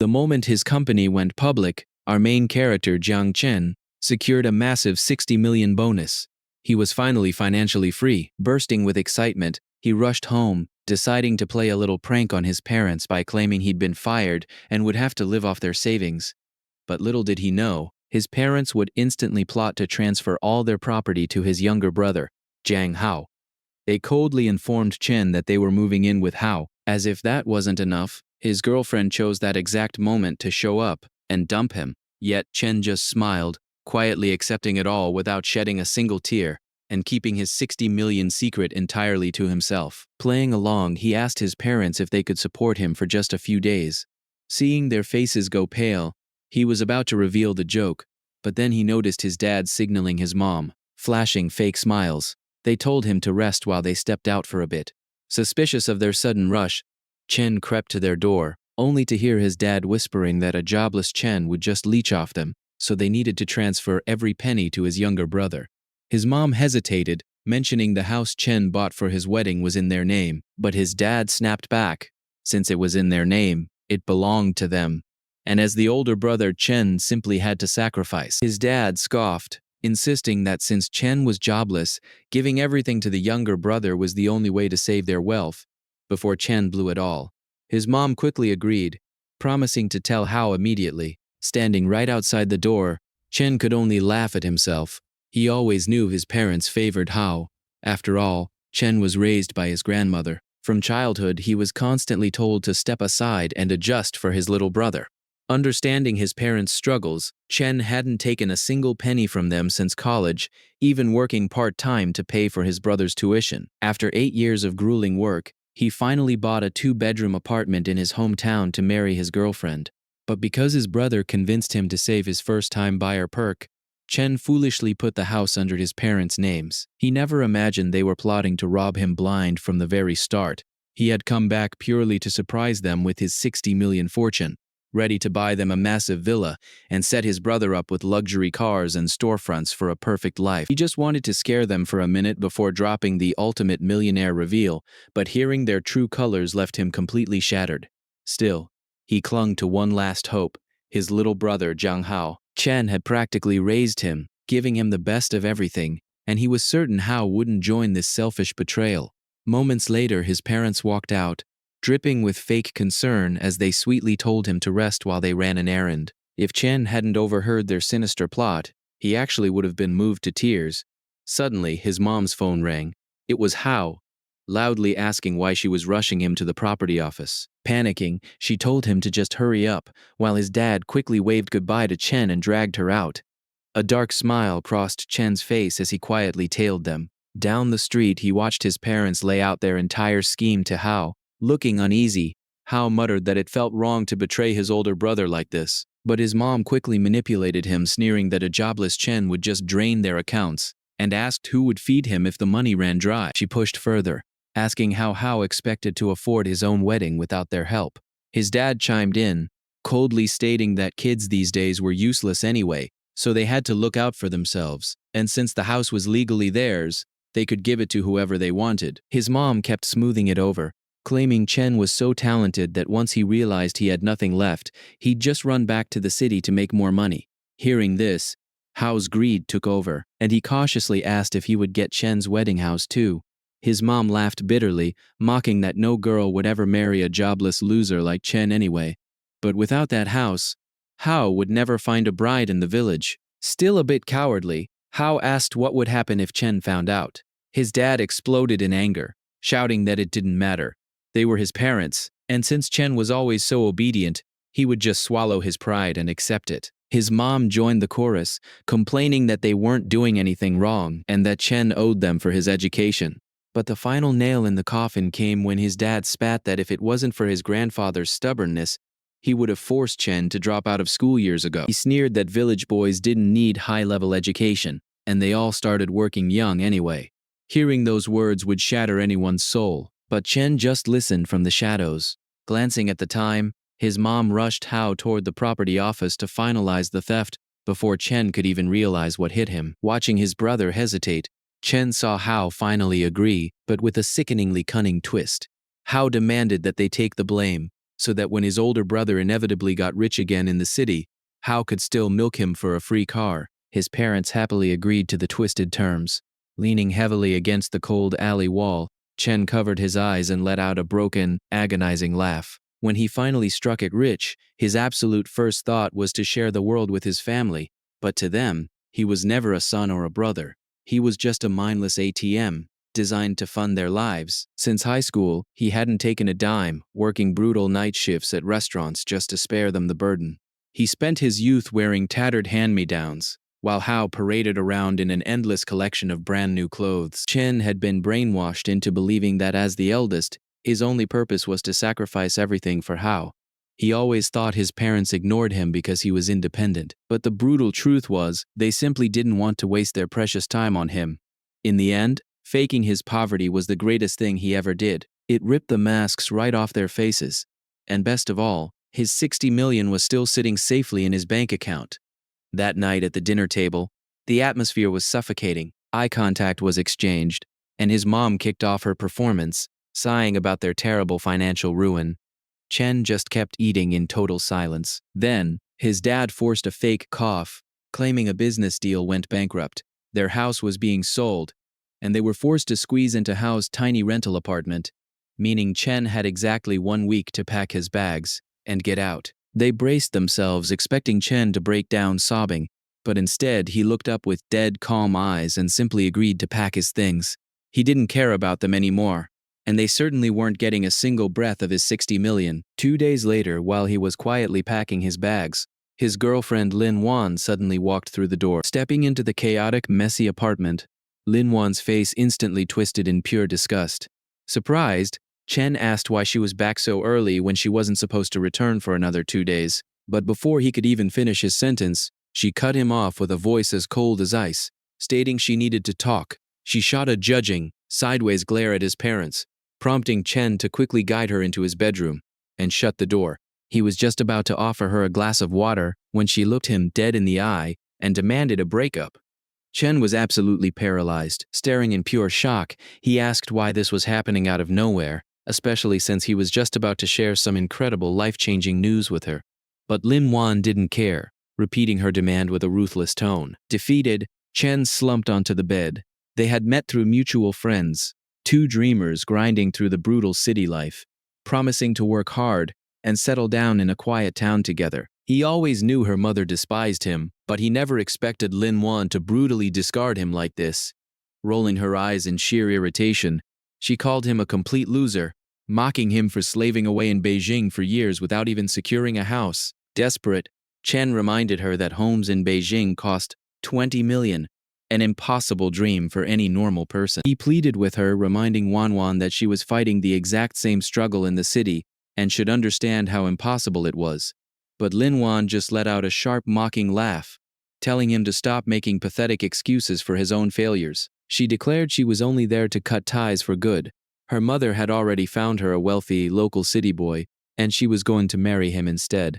The moment his company went public, our main character, Jiang Chen, secured a massive 60 million bonus. He was finally financially free. Bursting with excitement, he rushed home, deciding to play a little prank on his parents by claiming he'd been fired and would have to live off their savings. But little did he know, his parents would instantly plot to transfer all their property to his younger brother, Jiang Hao. They coldly informed Chen that they were moving in with Hao. As if that wasn't enough, his girlfriend chose that exact moment to show up and dump him. Yet Chen just smiled, quietly accepting it all without shedding a single tear, and keeping his 60 million secret entirely to himself. Playing along, he asked his parents if they could support him for just a few days. Seeing their faces go pale, he was about to reveal the joke, but then he noticed his dad signaling his mom, flashing fake smiles. They told him to rest while they stepped out for a bit. Suspicious of their sudden rush, Chen crept to their door, only to hear his dad whispering that a jobless Chen would just leech off them, so they needed to transfer every penny to his younger brother. His mom hesitated, mentioning the house Chen bought for his wedding was in their name, but his dad snapped back. Since it was in their name, it belonged to them. And as the older brother, Chen simply had to sacrifice. His dad scoffed, insisting that since Chen was jobless, giving everything to the younger brother was the only way to save their wealth. Before Chen blew it all, his mom quickly agreed, promising to tell Hao immediately. Standing right outside the door, Chen could only laugh at himself. He always knew his parents favored Hao. After all, Chen was raised by his grandmother. From childhood, he was constantly told to step aside and adjust for his little brother. Understanding his parents' struggles, Chen hadn't taken a single penny from them since college, even working part-time to pay for his brother's tuition. After 8 years of grueling work, he finally bought a 2-bedroom apartment in his hometown to marry his girlfriend. But because his brother convinced him to save his first-time buyer perk, Chen foolishly put the house under his parents' names. He never imagined they were plotting to rob him blind from the very start. He had come back purely to surprise them with his 60 million fortune, ready to buy them a massive villa and set his brother up with luxury cars and storefronts for a perfect life. He just wanted to scare them for a minute before dropping the ultimate millionaire reveal, but hearing their true colors left him completely shattered. Still, he clung to one last hope, his little brother Jiang Hao. Chen had practically raised him, giving him the best of everything, and he was certain Hao wouldn't join this selfish betrayal. Moments later, his parents walked out, dripping with fake concern as they sweetly told him to rest while they ran an errand. If Chen hadn't overheard their sinister plot, he actually would have been moved to tears. Suddenly, his mom's phone rang. It was Hao, loudly asking why she was rushing him to the property office. Panicking, she told him to just hurry up, while his dad quickly waved goodbye to Chen and dragged her out. A dark smile crossed Chen's face as he quietly tailed them. Down the street, he watched his parents lay out their entire scheme to Hao. Looking uneasy, Hao muttered that it felt wrong to betray his older brother like this. But his mom quickly manipulated him, sneering that a jobless Chen would just drain their accounts, and asked who would feed him if the money ran dry. She pushed further, asking how Hao expected to afford his own wedding without their help. His dad chimed in, coldly stating that kids these days were useless anyway, so they had to look out for themselves, and since the house was legally theirs, they could give it to whoever they wanted. His mom kept smoothing it over, claiming Chen was so talented that once he realized he had nothing left, he'd just run back to the city to make more money. Hearing this, Hao's greed took over, and he cautiously asked if he would get Chen's wedding house too. His mom laughed bitterly, mocking that no girl would ever marry a jobless loser like Chen anyway. But without that house, Hao would never find a bride in the village. Still a bit cowardly, Hao asked what would happen if Chen found out. His dad exploded in anger, shouting that it didn't matter. They were his parents, and since Chen was always so obedient, he would just swallow his pride and accept it. His mom joined the chorus, complaining that they weren't doing anything wrong and that Chen owed them for his education. But the final nail in the coffin came when his dad spat that if it wasn't for his grandfather's stubbornness, he would have forced Chen to drop out of school years ago. He sneered that village boys didn't need high-level education, and they all started working young anyway. Hearing those words would shatter anyone's soul, but Chen just listened from the shadows. Glancing at the time, his mom rushed Hao toward the property office to finalize the theft before Chen could even realize what hit him. Watching his brother hesitate, Chen saw Hao finally agree, but with a sickeningly cunning twist. Hao demanded that they take the blame, so that when his older brother inevitably got rich again in the city, Hao could still milk him for a free car. His parents happily agreed to the twisted terms. Leaning heavily against the cold alley wall, Chen covered his eyes and let out a broken, agonizing laugh. When he finally struck it rich, his absolute first thought was to share the world with his family, but to them, he was never a son or a brother. He was just a mindless ATM, designed to fund their lives. Since high school, he hadn't taken a dime, working brutal night shifts at restaurants just to spare them the burden. He spent his youth wearing tattered hand-me-downs, while Hao paraded around in an endless collection of brand-new clothes. Chen had been brainwashed into believing that as the eldest, his only purpose was to sacrifice everything for Hao. He always thought his parents ignored him because he was independent, but the brutal truth was, they simply didn't want to waste their precious time on him. In the end, faking his poverty was the greatest thing he ever did. It ripped the masks right off their faces. And best of all, his 60 million was still sitting safely in his bank account. That night at the dinner table, the atmosphere was suffocating. Eye contact was exchanged, and his mom kicked off her performance, sighing about their terrible financial ruin. Chen just kept eating in total silence. Then, his dad forced a fake cough, claiming a business deal went bankrupt. Their house was being sold, and they were forced to squeeze into Hao's tiny rental apartment, meaning Chen had exactly 1 week to pack his bags and get out. They braced themselves, expecting Chen to break down sobbing, but instead he looked up with dead, calm eyes and simply agreed to pack his things. He didn't care about them anymore, and they certainly weren't getting a single breath of his 60 million. 2 days later, while he was quietly packing his bags, his girlfriend Lin Wan suddenly walked through the door. Stepping into the chaotic, messy apartment, Lin Wan's face instantly twisted in pure disgust. Surprised, Chen asked why she was back so early when she wasn't supposed to return for another 2 days. But before he could even finish his sentence, she cut him off with a voice as cold as ice, stating she needed to talk. She shot a judging, sideways glare at his parents, prompting Chen to quickly guide her into his bedroom and shut the door. He was just about to offer her a glass of water when she looked him dead in the eye and demanded a breakup. Chen was absolutely paralyzed. Staring in pure shock, he asked why this was happening out of nowhere, especially since he was just about to share some incredible life-changing news with her. But Lin Wan didn't care, repeating her demand with a ruthless tone. Defeated, Chen slumped onto the bed. They had met through mutual friends, two dreamers grinding through the brutal city life, promising to work hard and settle down in a quiet town together. He always knew her mother despised him, but he never expected Lin Wan to brutally discard him like this. Rolling her eyes in sheer irritation, she called him a complete loser, mocking him for slaving away in Beijing for years without even securing a house. Desperate, Chen reminded her that homes in Beijing cost 20 million, an impossible dream for any normal person. He pleaded with her, reminding Wanwan that she was fighting the exact same struggle in the city and should understand how impossible it was. But Lin Wan just let out a sharp, mocking laugh, telling him to stop making pathetic excuses for his own failures. She declared she was only there to cut ties for good. Her mother had already found her a wealthy, local city boy, and she was going to marry him instead.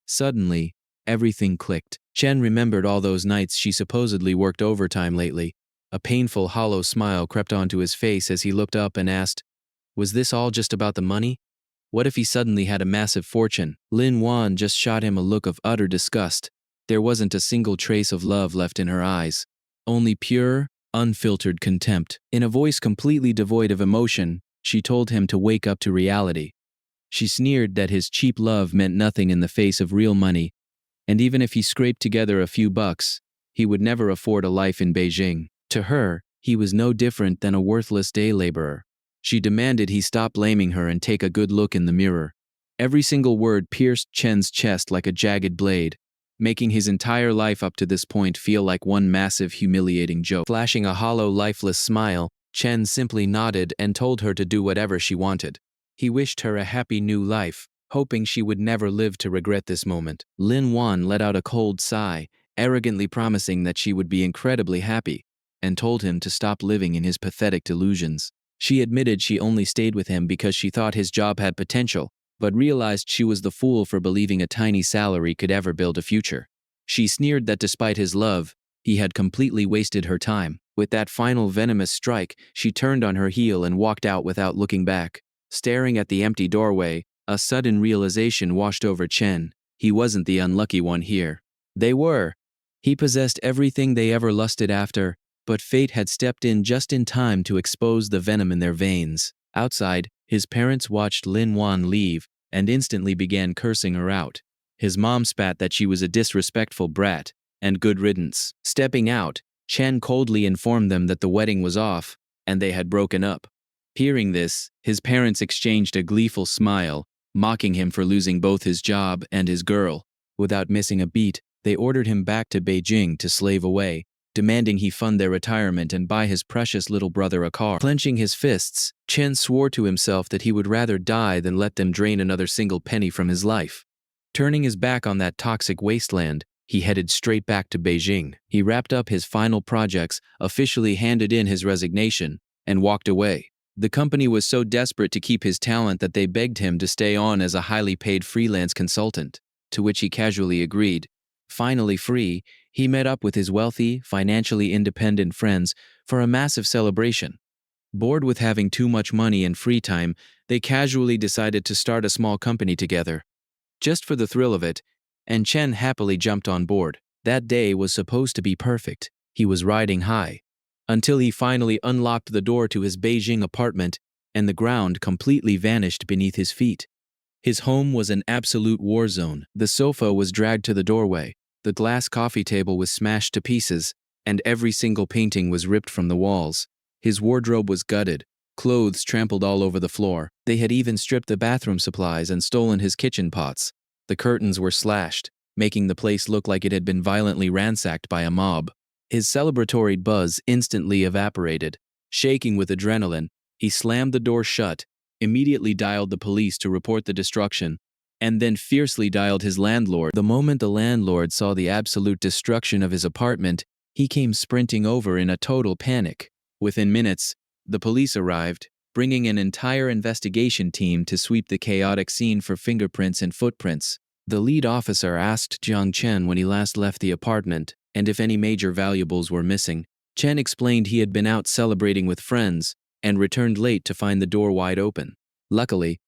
Suddenly, everything clicked. Chen remembered all those nights she supposedly worked overtime lately. A painful, hollow smile crept onto his face as he looked up and asked, was this all just about the money? What if he suddenly had a massive fortune? Lin Wan just shot him a look of utter disgust. There wasn't a single trace of love left in her eyes, only pure, unfiltered contempt. In a voice completely devoid of emotion, she told him to wake up to reality. She sneered that his cheap love meant nothing in the face of real money, and even if he scraped together a few bucks, he would never afford a life in Beijing. To her, he was no different than a worthless day laborer. She demanded he stop blaming her and take a good look in the mirror. Every single word pierced Chen's chest like a jagged blade, making his entire life up to this point feel like one massive, humiliating joke. Flashing a hollow, lifeless smile, Chen simply nodded and told her to do whatever she wanted. He wished her a happy new life, hoping she would never live to regret this moment. Lin Wan let out a cold sigh, arrogantly promising that she would be incredibly happy, and told him to stop living in his pathetic delusions. She admitted she only stayed with him because she thought his job had potential, but realized she was the fool for believing a tiny salary could ever build a future. She sneered that despite his love, he had completely wasted her time. With that final venomous strike, she turned on her heel and walked out without looking back. Staring at the empty doorway, A sudden realization washed over Chen. He wasn't the unlucky one here. They were. He possessed everything they ever lusted after, but fate had stepped in just in time to expose the venom in their veins. Outside, his parents watched Lin Wan leave and instantly began cursing her out. His mom spat that she was a disrespectful brat, and good riddance. Stepping out, Chen coldly informed them that the wedding was off, and they had broken up. Hearing this, his parents exchanged a gleeful smile, mocking him for losing both his job and his girl. Without missing a beat, they ordered him back to Beijing to slave away, demanding he fund their retirement and buy his precious little brother a car. Clenching his fists, Chen swore to himself that he would rather die than let them drain another single penny from his life. Turning his back on that toxic wasteland, he headed straight back to Beijing. He wrapped up his final projects, officially handed in his resignation, and walked away. The company was so desperate to keep his talent that they begged him to stay on as a highly paid freelance consultant, to which he casually agreed. Finally free, he met up with his wealthy, financially independent friends for a massive celebration. Bored with having too much money and free time, they casually decided to start a small company together. Just for the thrill of it, and Chen happily jumped on board. That day was supposed to be perfect. He was riding high. Until he finally unlocked the door to his Beijing apartment, and the ground completely vanished beneath his feet. His home was an absolute war zone. The sofa was dragged to the doorway, the glass coffee table was smashed to pieces, and every single painting was ripped from the walls. His wardrobe was gutted, clothes trampled all over the floor. They had even stripped the bathroom supplies and stolen his kitchen pots. The curtains were slashed, making the place look like it had been violently ransacked by a mob. His celebratory buzz instantly evaporated. Shaking with adrenaline, he slammed the door shut, immediately dialed the police to report the destruction, and then fiercely dialed his landlord. The moment the landlord saw the absolute destruction of his apartment, he came sprinting over in a total panic. Within minutes, the police arrived, bringing an entire investigation team to sweep the chaotic scene for fingerprints and footprints. The lead officer asked Jiang Chen when he last left the apartment, and if any major valuables were missing. Chen explained he had been out celebrating with friends, and returned late to find the door wide open. Luckily,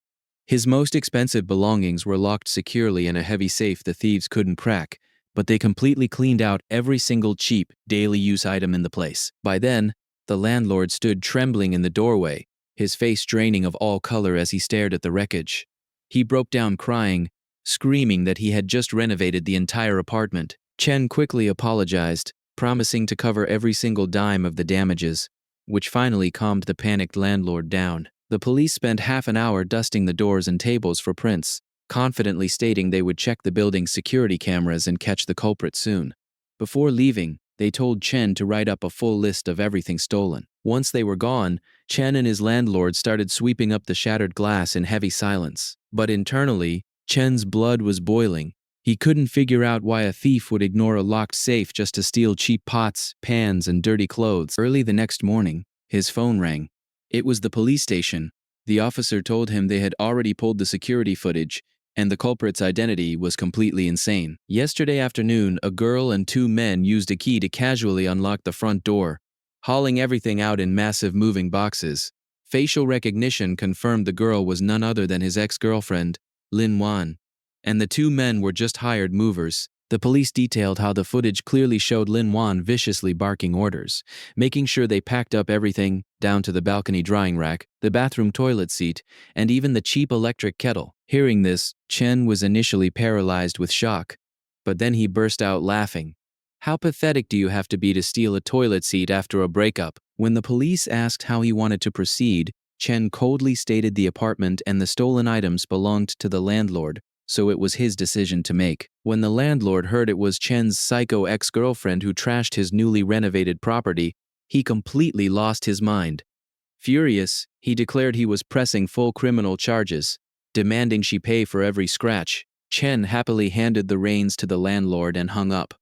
his most expensive belongings were locked securely in a heavy safe the thieves couldn't crack, but they completely cleaned out every single cheap, daily use item in the place. By then, the landlord stood trembling in the doorway, his face draining of all color as he stared at the wreckage. He broke down crying, screaming that he had just renovated the entire apartment. Chen quickly apologized, promising to cover every single dime of the damages, which finally calmed the panicked landlord down. The police spent half an hour dusting the doors and tables for prints, confidently stating they would check the building's security cameras and catch the culprit soon. Before leaving, they told Chen to write up a full list of everything stolen. Once they were gone, Chen and his landlord started sweeping up the shattered glass in heavy silence. But internally, Chen's blood was boiling. He couldn't figure out why a thief would ignore a locked safe just to steal cheap pots, pans, and dirty clothes. Early the next morning, his phone rang. It was the police station. The officer told him they had already pulled the security footage, and the culprit's identity was completely insane. Yesterday afternoon, a girl and two men used a key to casually unlock the front door, hauling everything out in massive moving boxes. Facial recognition confirmed the girl was none other than his ex-girlfriend, Lin Wan, and the two men were just hired movers. The police detailed how the footage clearly showed Lin Wan viciously barking orders, making sure they packed up everything, down to the balcony drying rack, the bathroom toilet seat, and even the cheap electric kettle. Hearing this, Chen was initially paralyzed with shock, but then he burst out laughing. How pathetic do you have to be to steal a toilet seat after a breakup? When the police asked how he wanted to proceed, Chen coldly stated the apartment and the stolen items belonged to the landlord, so it was his decision to make. When the landlord heard it was Chen's psycho ex-girlfriend who trashed his newly renovated property, he completely lost his mind. Furious, he declared he was pressing full criminal charges, demanding she pay for every scratch. Chen happily handed the reins to the landlord and hung up.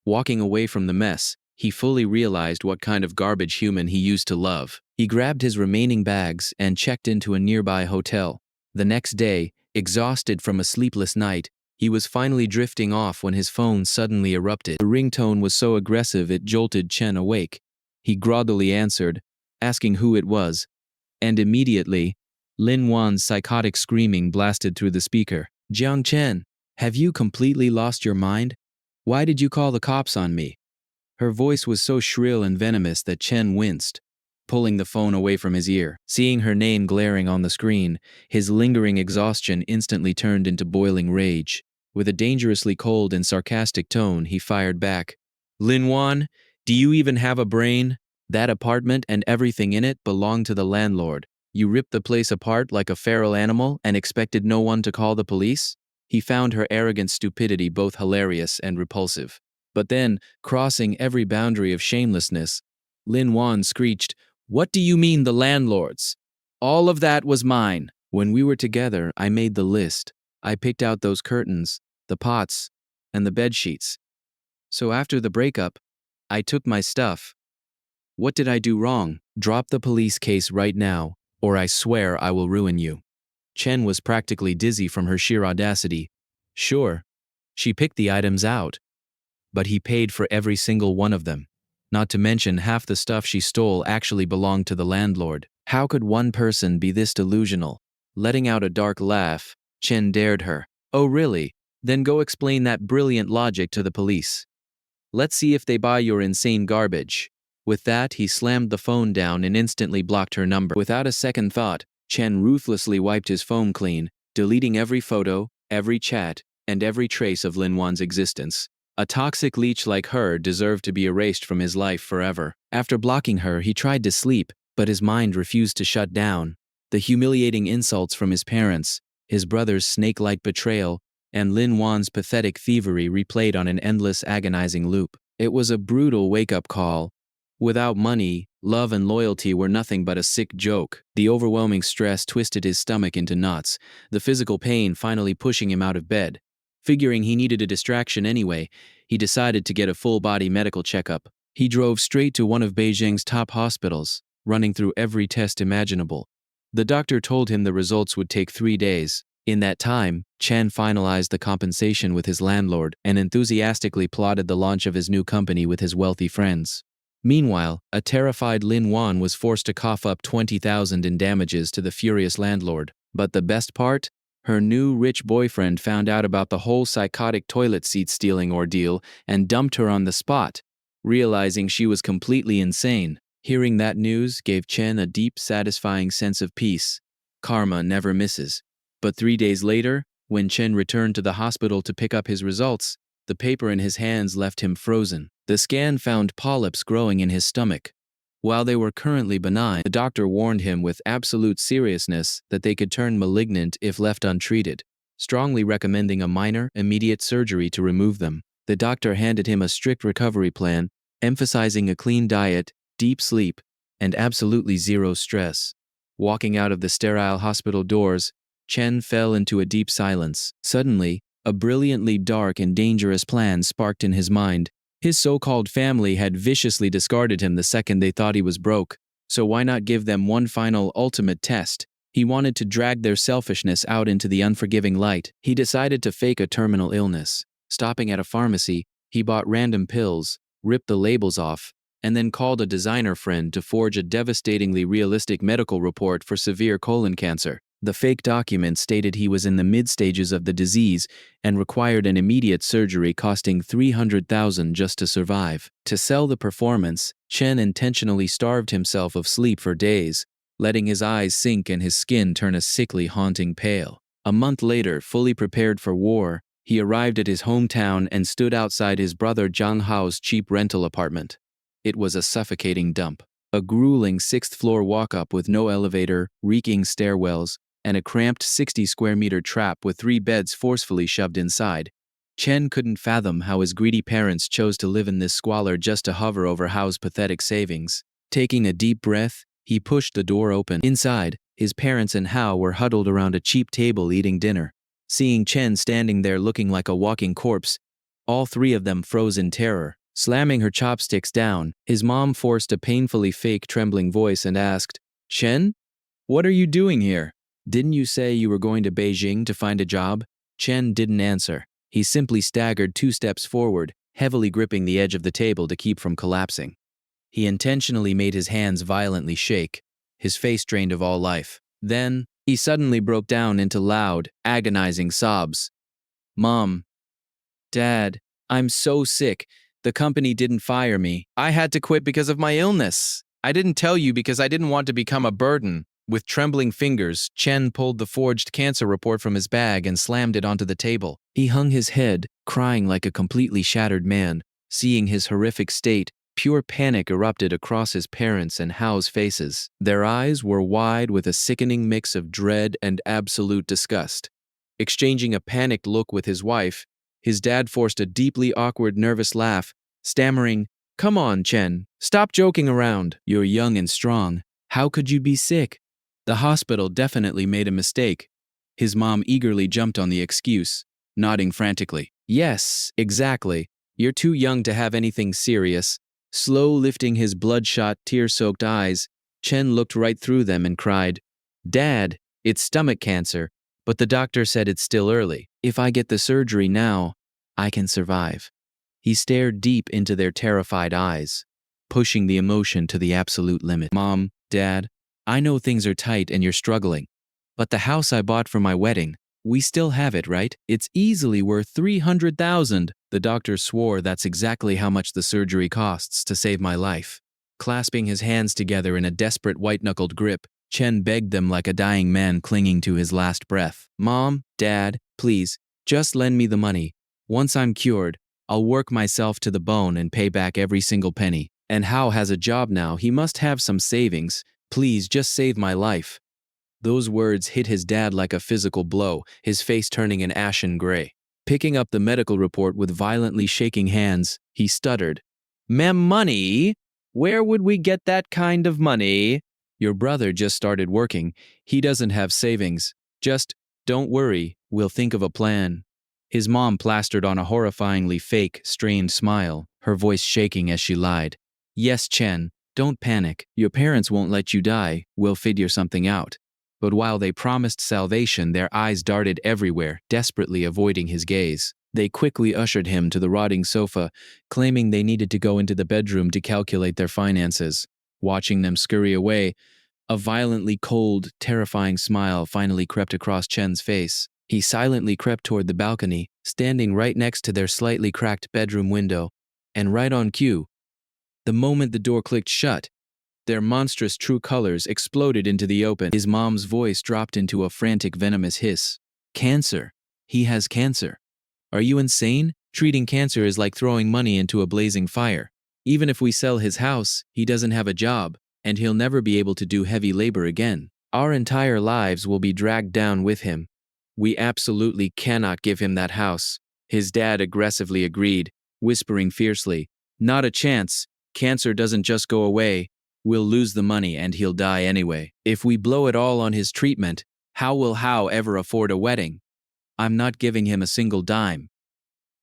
Walking away from the mess, he fully realized what kind of garbage human he used to love. He grabbed his remaining bags and checked into a nearby hotel. The next day, exhausted from a sleepless night, he was finally drifting off when his phone suddenly erupted. The ringtone was so aggressive it jolted Chen awake. He groggily answered, asking who it was, and immediately, Lin Wan's psychotic screaming blasted through the speaker. Jiang Chen, have you completely lost your mind? Why did you call the cops on me? Her voice was so shrill and venomous that Chen winced, pulling the phone away from his ear. Seeing her name glaring on the screen, his lingering exhaustion instantly turned into boiling rage. With a dangerously cold and sarcastic tone, he fired back. Lin Wan, do you even have a brain? That apartment and everything in it belonged to the landlord. You ripped the place apart like a feral animal and expected no one to call the police? He found her arrogant stupidity both hilarious and repulsive. But then, crossing every boundary of shamelessness, Lin Wan screeched, What do you mean the landlords? All of that was mine. When we were together, I made the list. I picked out those curtains, the pots, and the bed sheets. So after the breakup, I took my stuff. What did I do wrong? Drop the police case right now, or I swear I will ruin you. Chen was practically dizzy from her sheer audacity. Sure, she picked the items out, but he paid for every single one of them. Not to mention half the stuff she stole actually belonged to the landlord. How could one person be this delusional? Letting out a dark laugh, Chen dared her. Oh really? Then go explain that brilliant logic to the police. Let's see if they buy your insane garbage. With that, he slammed the phone down and instantly blocked her number. Without a second thought, Chen ruthlessly wiped his phone clean, deleting every photo, every chat, and every trace of Lin Wan's existence. A toxic leech like her deserved to be erased from his life forever. After blocking her, he tried to sleep, but his mind refused to shut down. The humiliating insults from his parents, his brother's snake-like betrayal, and Lin Wan's pathetic thievery replayed on an endless agonizing loop. It was a brutal wake-up call. Without money, love and loyalty were nothing but a sick joke. The overwhelming stress twisted his stomach into knots, the physical pain finally pushing him out of bed. Figuring he needed a distraction anyway, he decided to get a full-body medical checkup. He drove straight to one of Beijing's top hospitals, running through every test imaginable. The doctor told him the results would take 3 days. In that time, Chen finalized the compensation with his landlord and enthusiastically plotted the launch of his new company with his wealthy friends. Meanwhile, a terrified Lin Wan was forced to cough up 20,000 in damages to the furious landlord. But the best part? Her new rich boyfriend found out about the whole psychotic toilet seat stealing ordeal and dumped her on the spot, realizing she was completely insane. Hearing that news gave Chen a deep, satisfying sense of peace. Karma never misses. But 3 days later, when Chen returned to the hospital to pick up his results, the paper in his hands left him frozen. The scan found polyps growing in his stomach. While they were currently benign, the doctor warned him with absolute seriousness that they could turn malignant if left untreated, strongly recommending a minor, immediate surgery to remove them. The doctor handed him a strict recovery plan, emphasizing a clean diet, deep sleep, and absolutely zero stress. Walking out of the sterile hospital doors, Chen fell into a deep silence. Suddenly, a brilliantly dark and dangerous plan sparked in his mind. His so-called family had viciously discarded him the second they thought he was broke, so why not give them one final, ultimate test? He wanted to drag their selfishness out into the unforgiving light. He decided to fake a terminal illness. Stopping at a pharmacy, he bought random pills, ripped the labels off, and then called a designer friend to forge a devastatingly realistic medical report for severe colon cancer. The fake document stated he was in the mid-stages of the disease and required an immediate surgery costing 300,000 just to survive. To sell the performance, Chen intentionally starved himself of sleep for days, letting his eyes sink and his skin turn a sickly, haunting pale. A month later, fully prepared for war, he arrived at his hometown and stood outside his brother Zhang Hao's cheap rental apartment. It was a suffocating dump. A grueling 6th-floor walk-up with no elevator, reeking stairwells, and a cramped 60-square-meter trap with 3 beds forcefully shoved inside. Chen couldn't fathom how his greedy parents chose to live in this squalor just to hover over Hao's pathetic savings. Taking a deep breath, he pushed the door open. Inside, his parents and Hao were huddled around a cheap table eating dinner. Seeing Chen standing there looking like a walking corpse, all 3 of them froze in terror. Slamming her chopsticks down, his mom forced a painfully fake trembling voice and asked, "Chen? What are you doing here? Didn't you say you were going to Beijing to find a job?" Chen didn't answer. He simply staggered 2 steps forward, heavily gripping the edge of the table to keep from collapsing. He intentionally made his hands violently shake, his face drained of all life. Then, He suddenly broke down into loud, agonizing sobs. Mom, Dad, I'm so sick. The company didn't fire me. I had to quit because of my illness. I didn't tell you because I didn't want to become a burden. With trembling fingers, Chen pulled the forged cancer report from his bag and slammed it onto the table. He hung his head, crying like a completely shattered man. Seeing his horrific state, pure panic erupted across his parents' and Hao's faces. Their eyes were wide with a sickening mix of dread and absolute disgust. Exchanging a panicked look with his wife, his dad forced a deeply awkward, nervous laugh, stammering, "Come on, Chen, stop joking around. You're young and strong. How could you be sick?" The hospital definitely made a mistake. His mom eagerly jumped on the excuse, nodding frantically. Yes, exactly. You're too young to have anything serious. Slow lifting his bloodshot, tear-soaked eyes, Chen looked right through them and cried, "Dad, it's stomach cancer, but the doctor said it's still early. If I get the surgery now, I can survive." He stared deep into their terrified eyes, pushing the emotion to the absolute limit. Mom, Dad, I know things are tight and you're struggling, but the house I bought for my wedding, we still have it, right? It's easily worth 300,000. The doctor swore that's exactly how much the surgery costs to save my life. Clasping his hands together in a desperate white-knuckled grip, Chen begged them like a dying man clinging to his last breath. Mom, Dad, please, just lend me the money. Once I'm cured, I'll work myself to the bone and pay back every single penny. And Hao has a job now, he must have some savings. Please, just save my life. Those words hit his dad like a physical blow, his face turning an ashen gray. Picking up the medical report with violently shaking hands, he stuttered, Money? Where would we get that kind of money? Your brother just started working. He doesn't have savings. Just, don't worry, we'll think of a plan." His mom plastered on a horrifyingly fake, strained smile, her voice shaking as she lied. "Yes, Chen, don't panic. Your parents won't let you die. We'll figure something out." But while they promised salvation, their eyes darted everywhere, desperately avoiding his gaze. They quickly ushered him to the rotting sofa, claiming they needed to go into the bedroom to calculate their finances. Watching them scurry away, a violently cold, terrifying smile finally crept across Chen's face. He silently crept toward the balcony, standing right next to their slightly cracked bedroom window. And right on cue, the moment the door clicked shut, their monstrous true colors exploded into the open. His mom's voice dropped into a frantic, venomous hiss. "Cancer. He has cancer. Are you insane? Treating cancer is like throwing money into a blazing fire. Even if we sell his house, he doesn't have a job, and he'll never be able to do heavy labor again. Our entire lives will be dragged down with him. We absolutely cannot give him that house." His dad aggressively agreed, whispering fiercely, "Not a chance. Cancer doesn't just go away. We'll lose the money and he'll die anyway. If we blow it all on his treatment, how will Hao ever afford a wedding? I'm not giving him a single dime."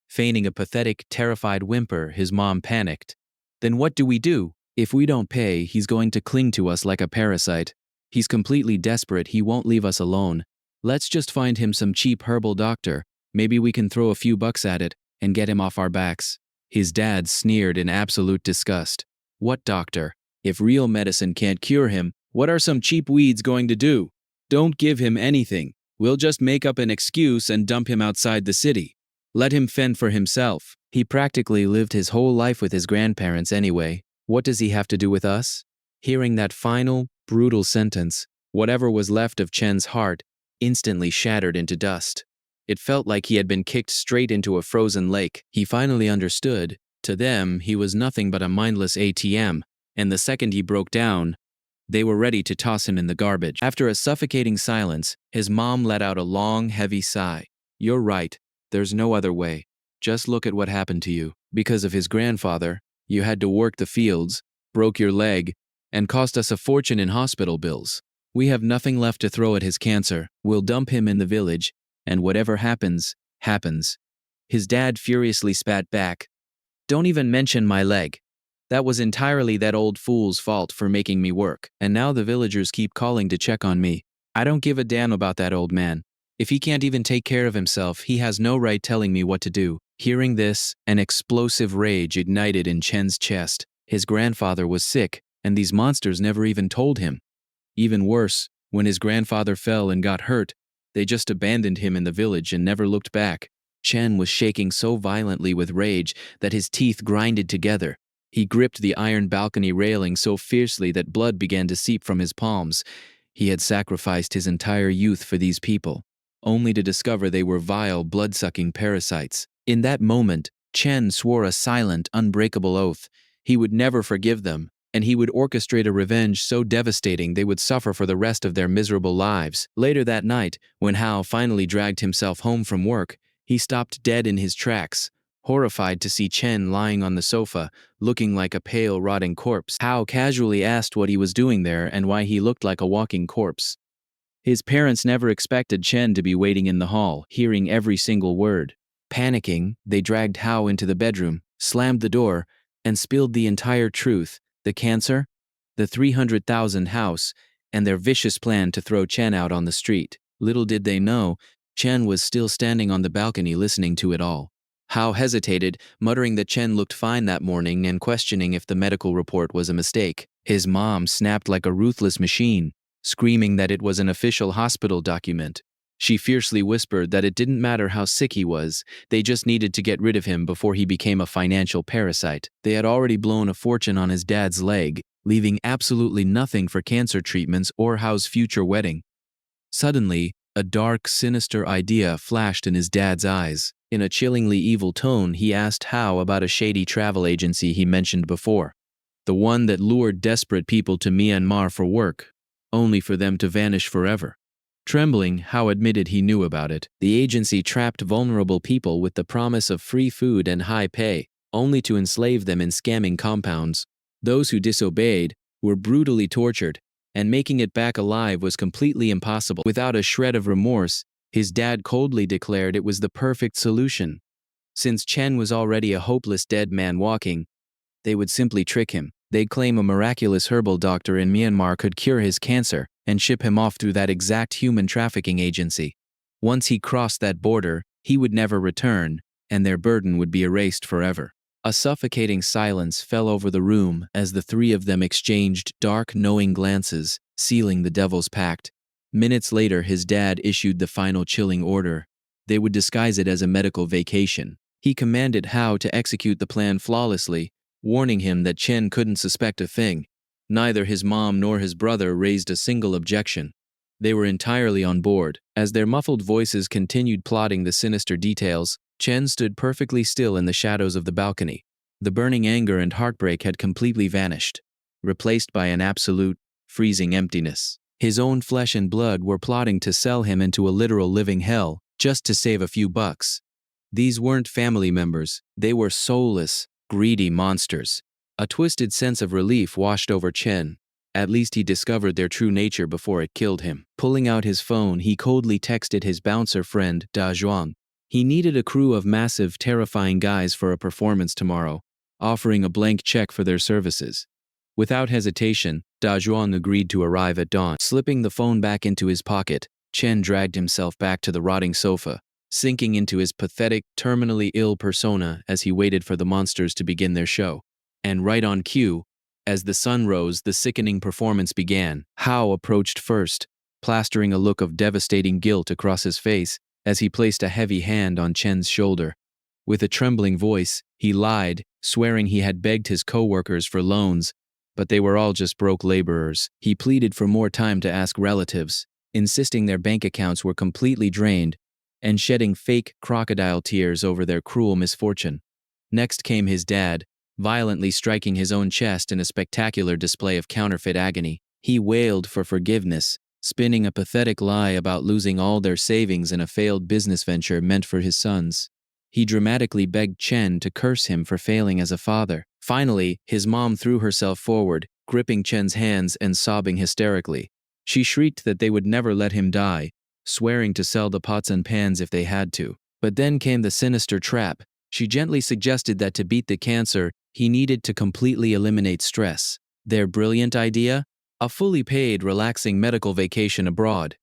Feigning a pathetic, terrified whimper, his mom panicked. "Then what do we do? If we don't pay, he's going to cling to us like a parasite. He's completely desperate, he won't leave us alone. Let's just find him some cheap herbal doctor. Maybe we can throw a few bucks at it and get him off our backs." His dad sneered in absolute disgust. "What doctor? If real medicine can't cure him, what are some cheap weeds going to do? Don't give him anything. We'll just make up an excuse and dump him outside the city. Let him fend for himself. He practically lived his whole life with his grandparents anyway. What does he have to do with us?" Hearing that final, brutal sentence, whatever was left of Chen's heart instantly shattered into dust. It felt like he had been kicked straight into a frozen lake. He finally understood. To them, he was nothing but a mindless ATM, and the second he broke down, they were ready to toss him in the garbage. After a suffocating silence, his mom let out a long, heavy sigh. "You're right. There's no other way. Just look at what happened to you. Because of his grandfather, you had to work the fields, broke your leg, and cost us a fortune in hospital bills. We have nothing left to throw at his cancer. We'll dump him in the village, and whatever happens, happens." His dad furiously spat back. "Don't even mention my leg. That was entirely that old fool's fault for making me work, and now the villagers keep calling to check on me. I don't give a damn about that old man. If he can't even take care of himself, he has no right telling me what to do." Hearing this, an explosive rage ignited in Chen's chest. His grandfather was sick, and these monsters never even told him. Even worse, When his grandfather fell and got hurt, they just abandoned him in the village and never looked back. Chen was shaking so violently with rage that his teeth grinded together. He gripped the iron balcony railing so fiercely that blood began to seep from his palms. He had sacrificed his entire youth for these people, only to discover they were vile, blood-sucking parasites. In that moment, Chen swore a silent, unbreakable oath. He would never forgive them, and he would orchestrate a revenge so devastating they would suffer for the rest of their miserable lives. Later that night, when Hao finally dragged himself home from work, he stopped dead in his tracks, horrified to see Chen lying on the sofa, looking like a pale, rotting corpse. Hao casually asked what he was doing there and why he looked like a walking corpse. His parents never expected Chen to be waiting in the hall, hearing every single word. Panicking, they dragged Hao into the bedroom, slammed the door, and spilled the entire truth: the cancer, the 300,000 house, and their vicious plan to throw Chen out on the street. Little did they know, Chen was still standing on the balcony listening to it all. Hao hesitated, muttering that Chen looked fine that morning and questioning if the medical report was a mistake. His mom snapped like a ruthless machine, screaming that it was an official hospital document. She fiercely whispered that it didn't matter how sick he was, they just needed to get rid of him before he became a financial parasite. They had already blown a fortune on his dad's leg, leaving absolutely nothing for cancer treatments or Hao's future wedding. Suddenly, a dark, sinister idea flashed in his dad's eyes. In a chillingly evil tone, he asked Hao about a shady travel agency he mentioned before. The one that lured desperate people to Myanmar for work, only for them to vanish forever. Trembling, Hao admitted he knew about it. The agency trapped vulnerable people with the promise of free food and high pay, only to enslave them in scamming compounds. Those who disobeyed were brutally tortured, and making it back alive was completely impossible. Without a shred of remorse, his dad coldly declared it was the perfect solution. Since Chen was already a hopeless dead man walking, they would simply trick him. They'd claim a miraculous herbal doctor in Myanmar could cure his cancer and ship him off through that exact human trafficking agency. Once he crossed that border, he would never return, and their burden would be erased forever. A suffocating silence fell over the room as the three of them exchanged dark, knowing glances, sealing the devil's pact. Minutes later, his dad issued the final chilling order. They would disguise it as a medical vacation. He commanded Hao to execute the plan flawlessly, warning him that Chen couldn't suspect a thing. Neither his mom nor his brother raised a single objection. They were entirely on board. As their muffled voices continued plotting the sinister details, Chen stood perfectly still in the shadows of the balcony. The burning anger and heartbreak had completely vanished, replaced by an absolute, freezing emptiness. His own flesh and blood were plotting to sell him into a literal living hell, just to save a few bucks. These weren't family members, they were soulless, greedy monsters. A twisted sense of relief washed over Chen. At least he discovered their true nature before it killed him. Pulling out his phone, he coldly texted his bouncer friend, Da Zhuang. He needed a crew of massive, terrifying guys for a performance tomorrow, offering a blank check for their services. Without hesitation, Da Zhuang agreed to arrive at dawn. Slipping the phone back into his pocket, Chen dragged himself back to the rotting sofa, sinking into his pathetic, terminally ill persona as he waited for the monsters to begin their show. And right on cue, as the sun rose, the sickening performance began. Hao approached first, plastering a look of devastating guilt across his face as he placed a heavy hand on Chen's shoulder. With a trembling voice, he lied, swearing he had begged his co-workers for loans, but they were all just broke laborers. He pleaded for more time to ask relatives, insisting their bank accounts were completely drained, and shedding fake crocodile tears over their cruel misfortune. Next came his dad, violently striking his own chest in a spectacular display of counterfeit agony. He wailed for forgiveness, spinning a pathetic lie about losing all their savings in a failed business venture meant for his sons. He dramatically begged Chen to curse him for failing as a father. Finally, his mom threw herself forward, gripping Chen's hands and sobbing hysterically. She shrieked that they would never let him die, swearing to sell the pots and pans if they had to. But then came the sinister trap. She gently suggested that to beat the cancer, he needed to completely eliminate stress. Their brilliant idea? A fully paid, relaxing medical vacation abroad.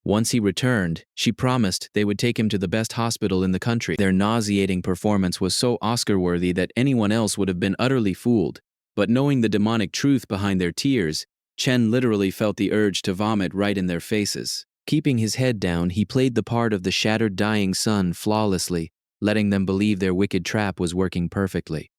Once he returned, she promised they would take him to the best hospital in the country. Their nauseating performance was so Oscar-worthy that anyone else would have been utterly fooled. But knowing the demonic truth behind their tears, Chen literally felt the urge to vomit right in their faces. Keeping his head down, he played the part of the shattered dying sun flawlessly, letting them believe their wicked trap was working perfectly.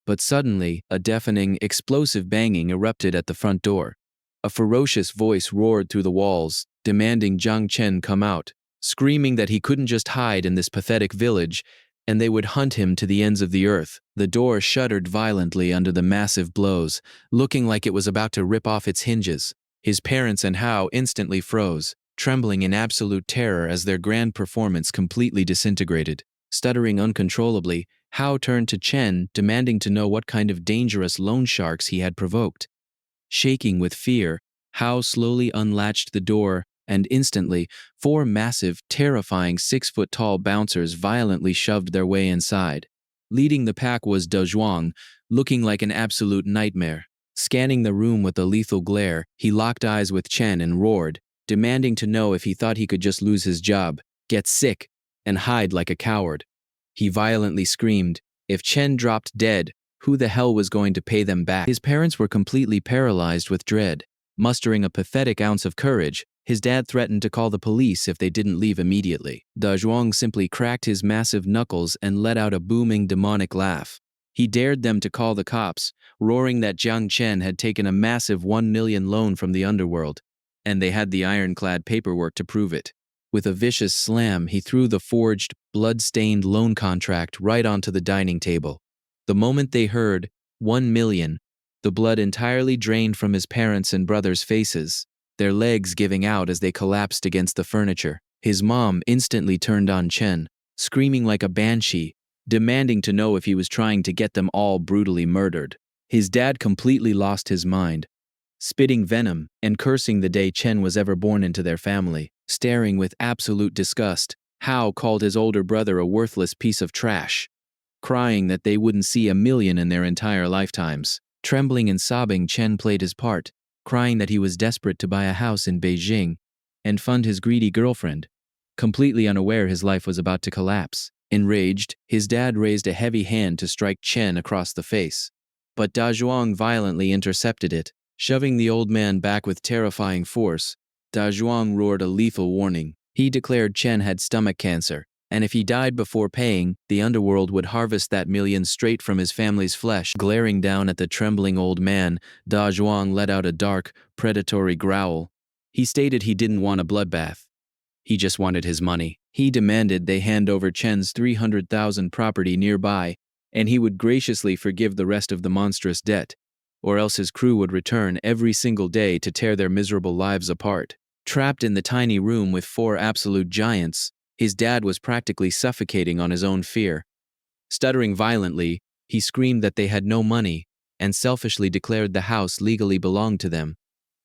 But suddenly, a deafening, explosive banging erupted at the front door. A ferocious voice roared through the walls, demanding Jiang Chen come out, screaming that he couldn't just hide in this pathetic village, and they would hunt him to the ends of the earth. The door shuddered violently under the massive blows, looking like it was about to rip off its hinges. His parents and Hao instantly froze, trembling in absolute terror as their grand performance completely disintegrated. Stuttering uncontrollably, Hao turned to Chen, demanding to know what kind of dangerous loan sharks he had provoked. Shaking with fear, Hao slowly unlatched the door, and instantly, 4 massive, terrifying 6-foot-tall bouncers violently shoved their way inside. Leading the pack was De Zhuang, looking like an absolute nightmare. Scanning the room with a lethal glare, he locked eyes with Chen and roared, demanding to know if he thought he could just lose his job, get sick, and hide like a coward. He violently screamed, if Chen dropped dead, who the hell was going to pay them back? His parents were completely paralyzed with dread. Mustering a pathetic ounce of courage, his dad threatened to call the police if they didn't leave immediately. De Zhuang simply cracked his massive knuckles and let out a booming demonic laugh. He dared them to call the cops, roaring that Jiang Chen had taken a massive 1 million loan from the underworld, and they had the ironclad paperwork to prove it. With a vicious slam, he threw the forged, blood-stained loan contract right onto the dining table. The moment they heard 1 million, the blood entirely drained from his parents' and brothers' faces, their legs giving out as they collapsed against the furniture. His mom instantly turned on Chen, screaming like a banshee, demanding to know if he was trying to get them all brutally murdered. His dad completely lost his mind, spitting venom and cursing the day Chen was ever born into their family. Staring with absolute disgust, Hao called his older brother a worthless piece of trash, crying that they wouldn't see 1 million in their entire lifetimes. Trembling and sobbing, Chen played his part, crying that he was desperate to buy a house in Beijing and fund his greedy girlfriend, completely unaware his life was about to collapse. Enraged, his dad raised a heavy hand to strike Chen across the face, but Da Zhuang violently intercepted it, shoving the old man back with terrifying force. Da Zhuang roared a lethal warning. He declared Chen had stomach cancer, and if he died before paying, the underworld would harvest that million straight from his family's flesh. Glaring down at the trembling old man, Da Zhuang let out a dark, predatory growl. He stated he didn't want a bloodbath. He just wanted his money. He demanded they hand over Chen's 300,000 property nearby, and he would graciously forgive the rest of the monstrous debt, or else his crew would return every single day to tear their miserable lives apart. Trapped in the tiny room with 4 absolute giants, his dad was practically suffocating on his own fear. Stuttering violently, he screamed that they had no money and selfishly declared the house legally belonged to them,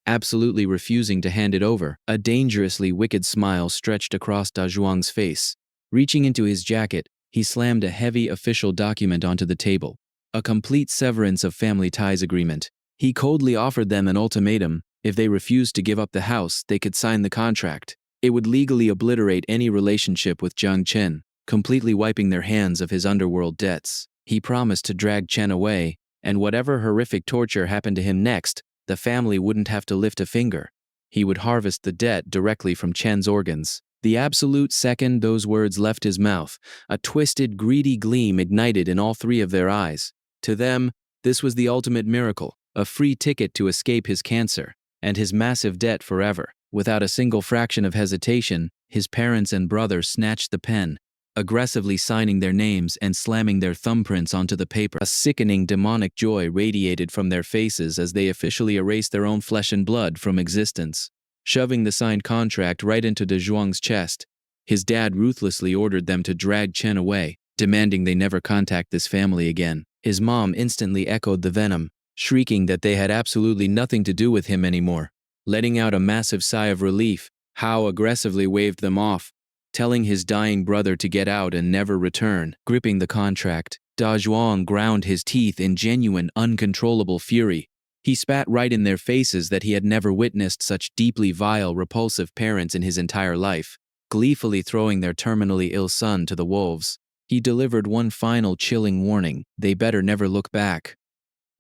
absolutely refusing to hand it over. A dangerously wicked smile stretched across Da Zhuang's face. Reaching into his jacket, he slammed a heavy official document onto the table, a complete severance of family ties agreement. He coldly offered them an ultimatum. If they refused to give up the house, they could sign the contract. It would legally obliterate any relationship with Jiang Chen, completely wiping their hands of his underworld debts. He promised to drag Chen away, and whatever horrific torture happened to him next, the family wouldn't have to lift a finger. He would harvest the debt directly from Chen's organs. The absolute second those words left his mouth, a twisted, greedy gleam ignited in all 3 of their eyes. To them, this was the ultimate miracle, a free ticket to escape his cancer and his massive debt forever. Without a single fraction of hesitation, his parents and brother snatched the pen, aggressively signing their names and slamming their thumbprints onto the paper. A sickening demonic joy radiated from their faces as they officially erased their own flesh and blood from existence. Shoving the signed contract right into De Zhuang's chest, his dad ruthlessly ordered them to drag Chen away, demanding they never contact this family again. His mom instantly echoed the venom, shrieking that they had absolutely nothing to do with him anymore. Letting out a massive sigh of relief, Hao aggressively waved them off, telling his dying brother to get out and never return. Gripping the contract, Da Zhuang ground his teeth in genuine, uncontrollable fury. He spat right in their faces that he had never witnessed such deeply vile, repulsive parents in his entire life. Gleefully throwing their terminally ill son to the wolves, he delivered one final chilling warning: they better never look back.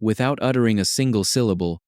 Without uttering a single syllable,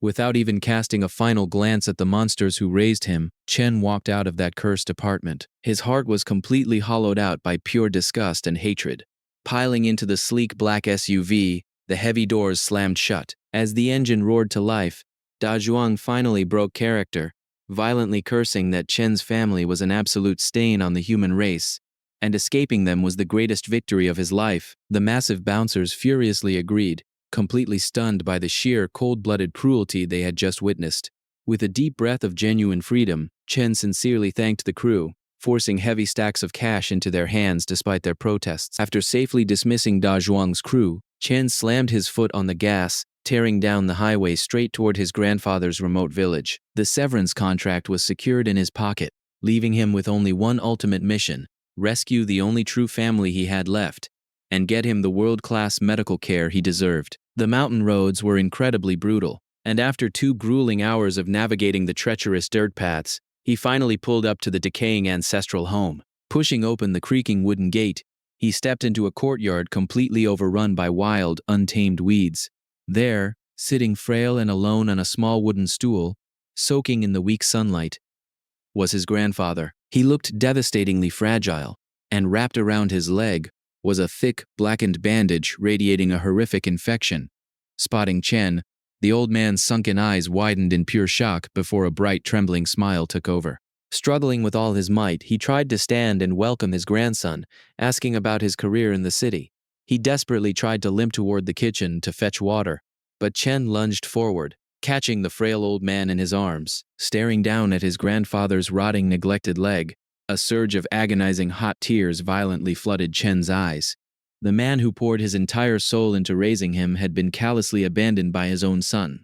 Without even casting a final glance at the monsters who raised him, Chen walked out of that cursed apartment. His heart was completely hollowed out by pure disgust and hatred. Piling into the sleek black SUV, the heavy doors slammed shut. As the engine roared to life, Da Zhuang finally broke character, violently cursing that Chen's family was an absolute stain on the human race, and escaping them was the greatest victory of his life. The massive bouncers furiously agreed, completely stunned by the sheer cold-blooded cruelty they had just witnessed. With a deep breath of genuine freedom, Chen sincerely thanked the crew, forcing heavy stacks of cash into their hands despite their protests. After safely dismissing Da Zhuang's crew, Chen slammed his foot on the gas, tearing down the highway straight toward his grandfather's remote village. The severance contract was secured in his pocket, leaving him with only one ultimate mission: rescue the only true family he had left, and get him the world-class medical care he deserved. The mountain roads were incredibly brutal, and after 2 grueling hours of navigating the treacherous dirt paths, he finally pulled up to the decaying ancestral home. Pushing open the creaking wooden gate, he stepped into a courtyard completely overrun by wild, untamed weeds. There, sitting frail and alone on a small wooden stool, soaking in the weak sunlight, was his grandfather. He looked devastatingly fragile, and wrapped around his leg was a thick, blackened bandage radiating a horrific infection. Spotting Chen, the old man's sunken eyes widened in pure shock before a bright, trembling smile took over. Struggling with all his might, he tried to stand and welcome his grandson, asking about his career in the city. He desperately tried to limp toward the kitchen to fetch water, but Chen lunged forward, catching the frail old man in his arms. Staring down at his grandfather's rotting, neglected leg, a surge of agonizing hot tears violently flooded Chen's eyes. The man who poured his entire soul into raising him had been callously abandoned by his own son,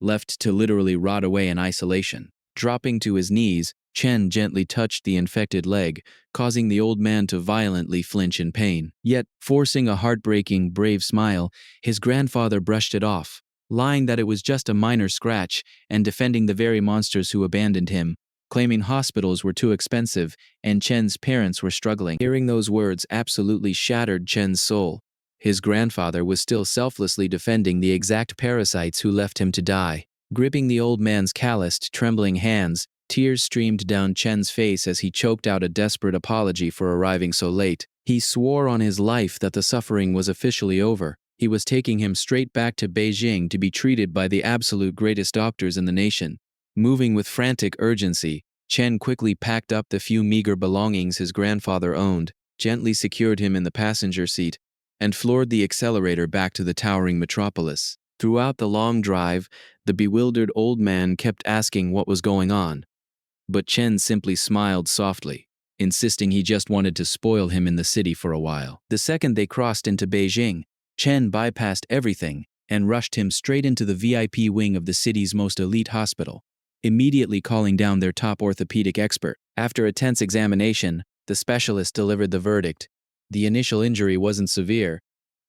left to literally rot away in isolation. Dropping to his knees, Chen gently touched the infected leg, causing the old man to violently flinch in pain. Yet, forcing a heartbreaking, brave smile, his grandfather brushed it off, lying that it was just a minor scratch and defending the very monsters who abandoned him, claiming hospitals were too expensive and Chen's parents were struggling. Hearing those words absolutely shattered Chen's soul. His grandfather was still selflessly defending the exact parasites who left him to die. Gripping the old man's calloused, trembling hands, tears streamed down Chen's face as he choked out a desperate apology for arriving so late. He swore on his life that the suffering was officially over. He was taking him straight back to Beijing to be treated by the absolute greatest doctors in the nation. Moving with frantic urgency, Chen quickly packed up the few meager belongings his grandfather owned, gently secured him in the passenger seat, and floored the accelerator back to the towering metropolis. Throughout the long drive, the bewildered old man kept asking what was going on, but Chen simply smiled softly, insisting he just wanted to spoil him in the city for a while. The second they crossed into Beijing, Chen bypassed everything and rushed him straight into the VIP wing of the city's most elite hospital, immediately calling down their top orthopedic expert. After a tense examination, the specialist delivered the verdict. The initial injury wasn't severe,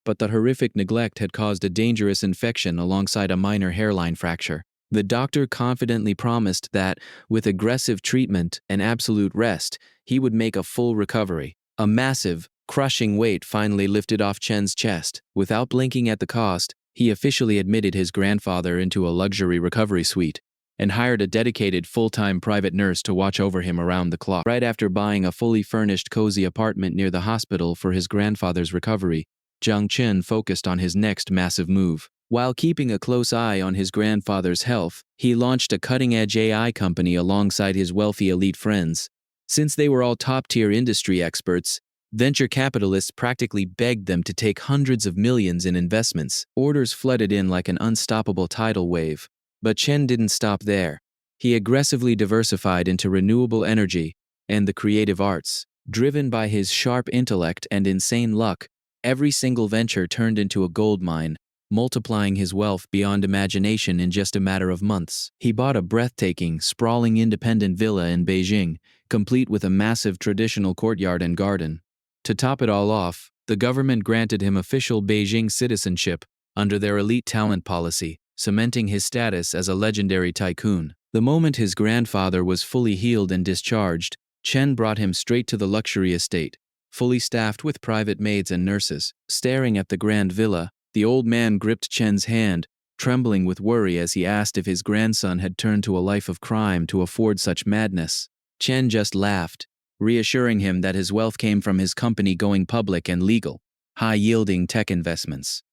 but the horrific neglect had caused a dangerous infection alongside a minor hairline fracture. The doctor confidently promised that, with aggressive treatment and absolute rest, he would make a full recovery. A massive, crushing weight finally lifted off Chen's chest. Without blinking at the cost, he officially admitted his grandfather into a luxury recovery suite and hired a dedicated full-time private nurse to watch over him around the clock. Right after buying a fully furnished cozy apartment near the hospital for his grandfather's recovery, Jiang Chen focused on his next massive move. While keeping a close eye on his grandfather's health, he launched a cutting-edge AI company alongside his wealthy elite friends. Since they were all top-tier industry experts, venture capitalists practically begged them to take hundreds of millions in investments. Orders flooded in like an unstoppable tidal wave. But Chen didn't stop there. He aggressively diversified into renewable energy and the creative arts. Driven by his sharp intellect and insane luck, every single venture turned into a gold mine, multiplying his wealth beyond imagination in just a matter of months. He bought a breathtaking, sprawling independent villa in Beijing, complete with a massive traditional courtyard and garden. To top it all off, the government granted him official Beijing citizenship under their elite talent policy, cementing his status as a legendary tycoon. The moment his grandfather was fully healed and discharged, Chen brought him straight to the luxury estate, fully staffed with private maids and nurses. Staring at the grand villa, the old man gripped Chen's hand, trembling with worry as he asked if his grandson had turned to a life of crime to afford such madness. Chen just laughed, reassuring him that his wealth came from his company going public and legal, high-yielding tech investments.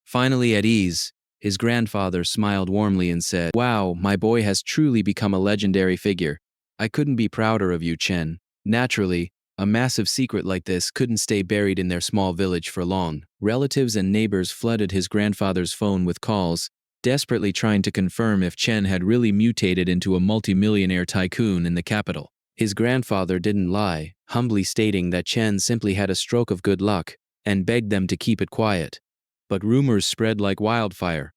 Finally at ease, his grandfather smiled warmly and said, "Wow, my boy has truly become a legendary figure. I couldn't be prouder of you, Chen." Naturally, a massive secret like this couldn't stay buried in their small village for long. Relatives and neighbors flooded his grandfather's phone with calls, desperately trying to confirm if Chen had really mutated into a multimillionaire tycoon in the capital. His grandfather didn't lie, humbly stating that Chen simply had a stroke of good luck, and begged them to keep it quiet. But rumors spread like wildfire,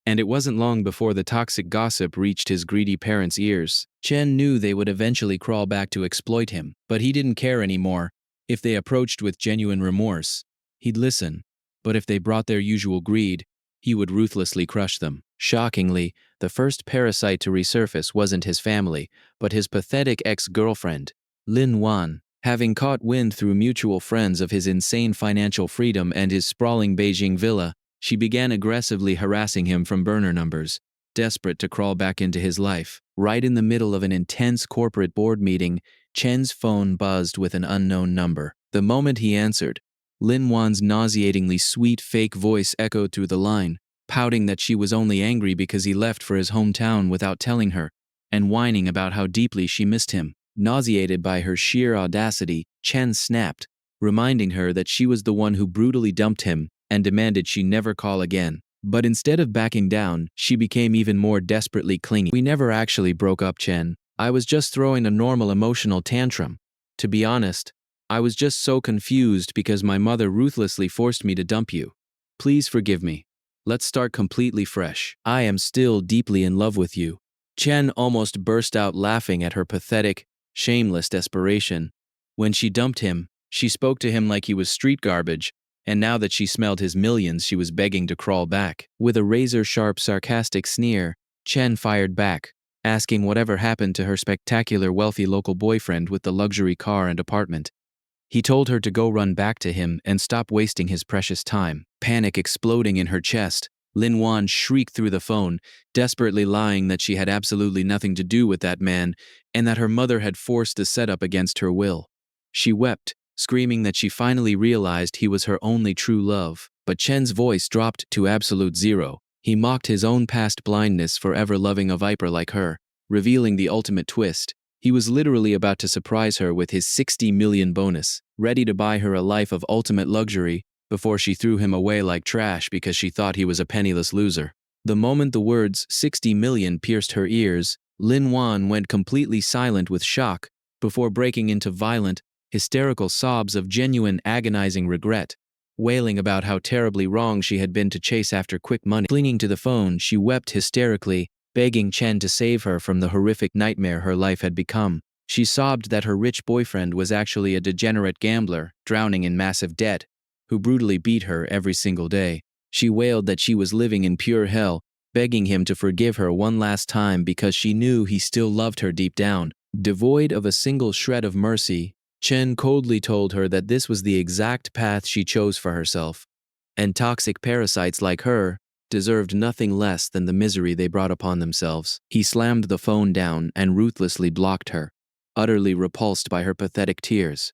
and it wasn't long before the toxic gossip reached his greedy parents' ears. Chen knew they would eventually crawl back to exploit him, but he didn't care anymore. If they approached with genuine remorse, he'd listen, but if they brought their usual greed, he would ruthlessly crush them. Shockingly, the first parasite to resurface wasn't his family, but his pathetic ex-girlfriend, Lin Wan. Having caught wind through mutual friends of his insane financial freedom and his sprawling Beijing villa, she began aggressively harassing him from burner numbers, desperate to crawl back into his life. Right in the middle of an intense corporate board meeting, Chen's phone buzzed with an unknown number. The moment he answered, Lin Wan's nauseatingly sweet fake voice echoed through the line, pouting that she was only angry because he left for his hometown without telling her, and whining about how deeply she missed him. Nauseated by her sheer audacity, Chen snapped, reminding her that she was the one who brutally dumped him and demanded she never call again. But instead of backing down, she became even more desperately clingy. "We never actually broke up, Chen. I was just throwing a normal emotional tantrum. To be honest, I was just so confused because my mother ruthlessly forced me to dump you. Please forgive me. Let's start completely fresh. I am still deeply in love with you." Chen almost burst out laughing at her pathetic, shameless desperation. When she dumped him, she spoke to him like he was street garbage, and now that she smelled his millions, she was begging to crawl back. With a razor-sharp, sarcastic sneer, Chen fired back, asking whatever happened to her spectacular wealthy local boyfriend with the luxury car and apartment. He told her to go run back to him and stop wasting his precious time. Panic exploding in her chest, Lin Wan shrieked through the phone, desperately lying that she had absolutely nothing to do with that man and that her mother had forced the setup against her will. She wept, screaming that she finally realized he was her only true love. But Chen's voice dropped to absolute zero. He mocked his own past blindness for ever loving a viper like her, revealing the ultimate twist. He was literally about to surprise her with his 60 million bonus, ready to buy her a life of ultimate luxury, before she threw him away like trash because she thought he was a penniless loser. The moment the words 60 million pierced her ears, Lin Wan went completely silent with shock, before breaking into violent, hysterical sobs of genuine agonizing regret, wailing about how terribly wrong she had been to chase after quick money. Clinging to the phone, she wept hysterically, begging Chen to save her from the horrific nightmare her life had become. She sobbed that her rich boyfriend was actually a degenerate gambler, drowning in massive debt, who brutally beat her every single day. She wailed that she was living in pure hell, begging him to forgive her one last time because she knew he still loved her deep down. Devoid of a single shred of mercy, Chen coldly told her that this was the exact path she chose for herself, and toxic parasites like her deserved nothing less than the misery they brought upon themselves. He slammed the phone down and ruthlessly blocked her, utterly repulsed by her pathetic tears.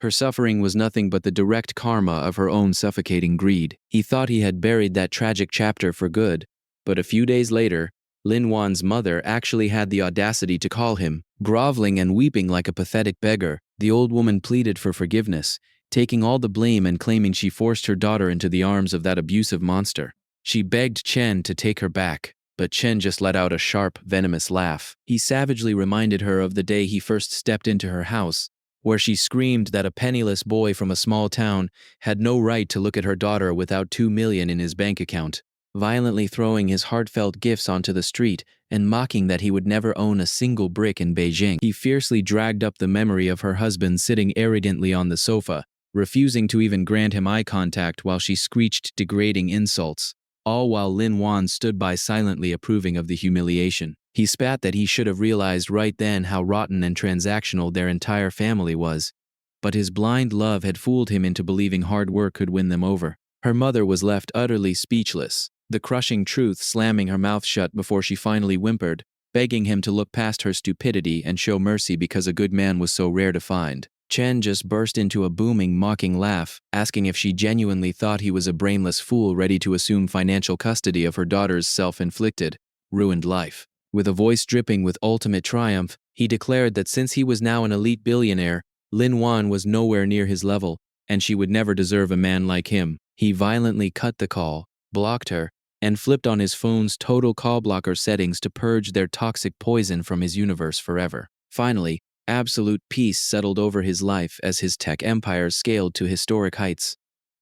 Her suffering was nothing but the direct karma of her own suffocating greed. He thought he had buried that tragic chapter for good, but a few days later, Lin Wan's mother actually had the audacity to call him. Groveling and weeping like a pathetic beggar, the old woman pleaded for forgiveness, taking all the blame and claiming she forced her daughter into the arms of that abusive monster. She begged Chen to take her back, but Chen just let out a sharp, venomous laugh. He savagely reminded her of the day he first stepped into her house, where she screamed that a penniless boy from a small town had no right to look at her daughter without 2 million in his bank account, violently throwing his heartfelt gifts onto the street and mocking that he would never own a single brick in Beijing. He fiercely dragged up the memory of her husband sitting arrogantly on the sofa, refusing to even grant him eye contact while she screeched degrading insults, all while Lin Wan stood by silently approving of the humiliation. He spat that he should have realized right then how rotten and transactional their entire family was, but his blind love had fooled him into believing hard work could win them over. Her mother was left utterly speechless, the crushing truth slamming her mouth shut before she finally whimpered, begging him to look past her stupidity and show mercy because a good man was so rare to find. Chen just burst into a booming, mocking laugh, asking if she genuinely thought he was a brainless fool ready to assume financial custody of her daughter's self-inflicted, ruined life. With a voice dripping with ultimate triumph, he declared that since he was now an elite billionaire, Lin Wan was nowhere near his level, and she would never deserve a man like him. He violently cut the call, blocked her, and flipped on his phone's total call blocker settings to purge their toxic poison from his universe forever. Finally, absolute peace settled over his life as his tech empire scaled to historic heights,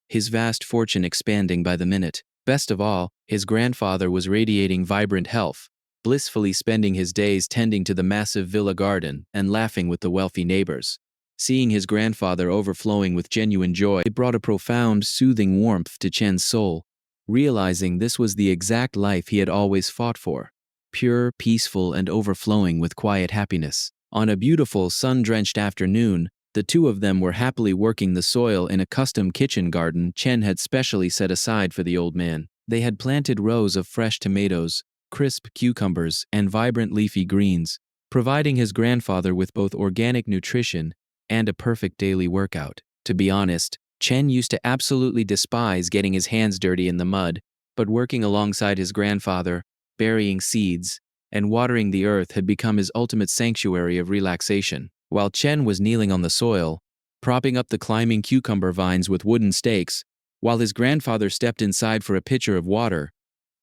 his vast fortune expanding by the minute. Best of all, his grandfather was radiating vibrant health, blissfully spending his days tending to the massive villa garden and laughing with the wealthy neighbors. Seeing his grandfather overflowing with genuine joy, it brought a profound, soothing warmth to Chen's soul, realizing this was the exact life he had always fought for, pure, peaceful, and overflowing with quiet happiness. On a beautiful, sun-drenched afternoon, the two of them were happily working the soil in a custom kitchen garden Chen had specially set aside for the old man. They had planted rows of fresh tomatoes, crisp cucumbers, and vibrant leafy greens, providing his grandfather with both organic nutrition and a perfect daily workout. To be honest, Chen used to absolutely despise getting his hands dirty in the mud, but working alongside his grandfather, burying seeds, and watering the earth had become his ultimate sanctuary of relaxation. While Chen was kneeling on the soil, propping up the climbing cucumber vines with wooden stakes, while his grandfather stepped inside for a pitcher of water,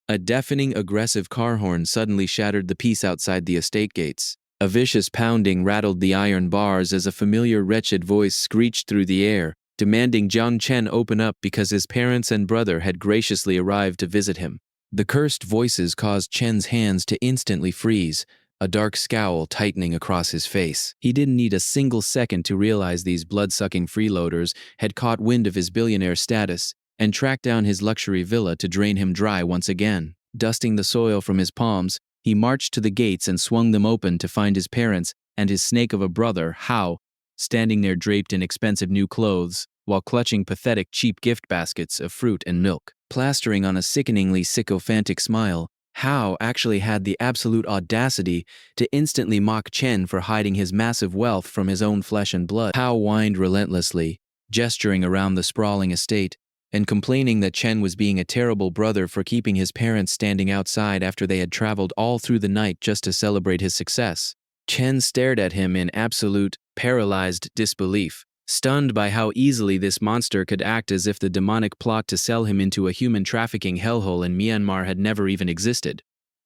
a deafening, aggressive car horn suddenly shattered the peace outside the estate gates. A vicious pounding rattled the iron bars as a familiar wretched voice screeched through the air, demanding Jiang Chen open up because his parents and brother had graciously arrived to visit him. The cursed voices caused Chen's hands to instantly freeze, a dark scowl tightening across his face. He didn't need a single second to realize these blood-sucking freeloaders had caught wind of his billionaire status and tracked down his luxury villa to drain him dry once again. Dusting the soil from his palms, he marched to the gates and swung them open to find his parents and his snake of a brother, Hao, standing there draped in expensive new clothes, while clutching pathetic cheap gift baskets of fruit and milk. Plastering on a sickeningly sycophantic smile, Hao actually had the absolute audacity to instantly mock Chen for hiding his massive wealth from his own flesh and blood. Hao whined relentlessly, gesturing around the sprawling estate, and complaining that Chen was being a terrible brother for keeping his parents standing outside after they had traveled all through the night just to celebrate his success. Chen stared at him in absolute, paralyzed disbelief, stunned by how easily this monster could act as if the demonic plot to sell him into a human trafficking hellhole in Myanmar had never even existed.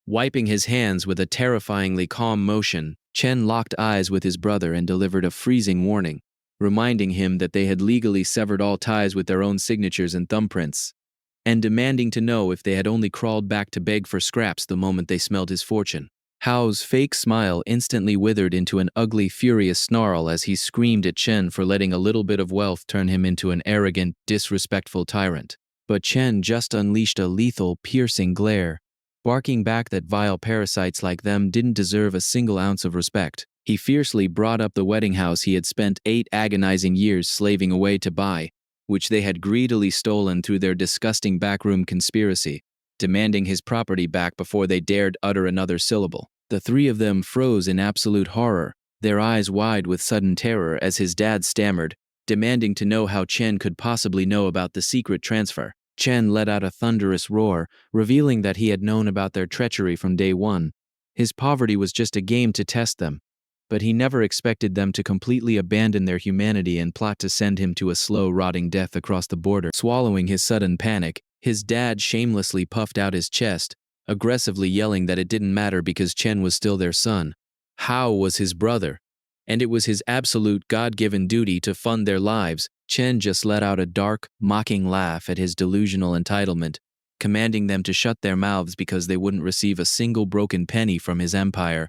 Wiping his hands with a terrifyingly calm motion, Chen locked eyes with his brother and delivered a freezing warning, reminding him that they had legally severed all ties with their own signatures and thumbprints, and demanding to know if they had only crawled back to beg for scraps the moment they smelled his fortune. Hao's fake smile instantly withered into an ugly, furious snarl as he screamed at Chen for letting a little bit of wealth turn him into an arrogant, disrespectful tyrant. But Chen just unleashed a lethal, piercing glare, barking back that vile parasites like them didn't deserve a single ounce of respect. He fiercely brought up the wedding house he had spent 8 agonizing years slaving away to buy, which they had greedily stolen through their disgusting backroom conspiracy, demanding his property back before they dared utter another syllable. The three of them froze in absolute horror, their eyes wide with sudden terror as his dad stammered, demanding to know how Chen could possibly know about the secret transfer. Chen let out a thunderous roar, revealing that he had known about their treachery from day one. His poverty was just a game to test them, but he never expected them to completely abandon their humanity and plot to send him to a slow, rotting death across the border. Swallowing his sudden panic, his dad shamelessly puffed out his chest, aggressively yelling that it didn't matter because Chen was still their son. Hao was his brother, and it was his absolute God-given duty to fund their lives. Chen just let out a dark, mocking laugh at his delusional entitlement, commanding them to shut their mouths because they wouldn't receive a single broken penny from his empire,